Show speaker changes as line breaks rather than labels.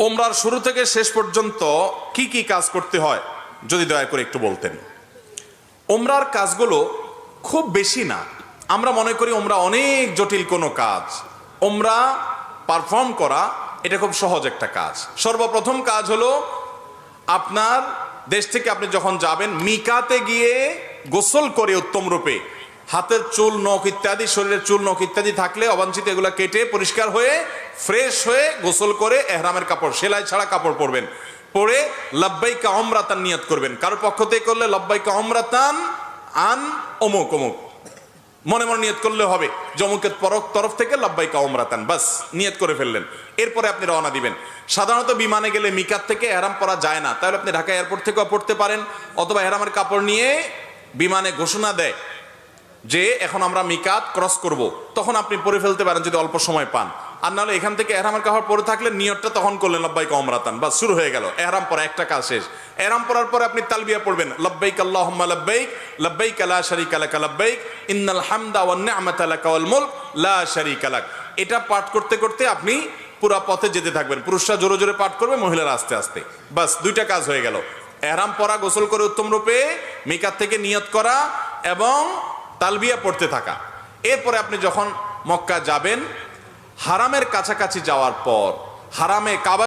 ওমরার শুরু থেকে শেষ পর্যন্ত কি কি কাজ করতে হয় যদি দয়া করে একটু বলতেন। ওমরার কাজগুলো খুব বেশি না, আমরা মনে করি ওমরা অনেক জটিল কোনো কাজ। ওমরা পারফর্ম করা এটা খুব সহজ একটা কাজ। সর্বপ্রথম কাজ হলো আপনার দেশ থেকে আপনি যখন যাবেন মিকাতে গিয়ে গোসল করে উত্তম রূপে হাতের চুল নখ ইত্যাদি, শরীরের চুল নখ ইত্যাদি থাকলে অবাঞ্ছিত এগুলো কেটে পরিষ্কার হয়ে ফ্রেশ হয়ে গোসল করে এহরামের কাপড়, সেলাই ছাড়া কাপড় পরবেন, পরে লাব্বাইকা উমরাতান নিয়ত করবেন। কারোর পক্ষ থেকে করলে লাব্বাইকা উমরাতান আন অমুক অমুক মনে মনে নিয়ত করলে হবে, জমুকের তরফ থেকে লাব্বাইকা উমরাতান, বাস নিয়ত করে ফেললেন। এরপরে আপনি রওনা দিবেন। সাধারণত বিমানে গেলে মিকাত থেকে এহরাম পরা যায় না, তাহলে আপনি ঢাকা এয়ারপোর্ট থেকেও পড়তে পারেন, অথবা এহরামের কাপড় নিয়ে বিমানে ঘোষণা দেয় যে এখন আমরা মিকাত ক্রস করব, তখন আপনি পরে ফেলতে পারেন যদি অল্প সময় পান। আর নাহলে এখান থেকে এহরামের কাপড় পরে থাকলে নিয়তটা তখন করলেন লাব্বাইকা উমরাতান, বাস শুরু হয়ে গেল এহরাম পরা, একটা কাজ শেষ। এহরাম পরার পরে আপনি তালবিয়া পড়বেন, লাব্বাইক আল্লাহুম্মা লাব্বাইক লাব্বাইক লা শারীকা লাক লাব্বাইক ইন্নাল হামদা ওয়ান নি'মাতা লাকা ওয়াল মুলক লা শারীকা লাক। এটা পাঠ করতে করতে আপনি পুরা পথে যেতে থাকবেন। পুরুষরা জোরে জোরে পাঠ করবে, মহিলারা আস্তে আস্তে, বাস দুইটা কাজ হয়ে গেল। এহরাম পরা, গোসল করে উত্তম রূপে মিকাত থেকে নিয়ত করা এবং তালবিয়া পড়তে থাকা। এরপরে আপনি যখন মক্কা যাবেন, হারামের কাছাকাছি যাওয়ার পর হারামে কাবা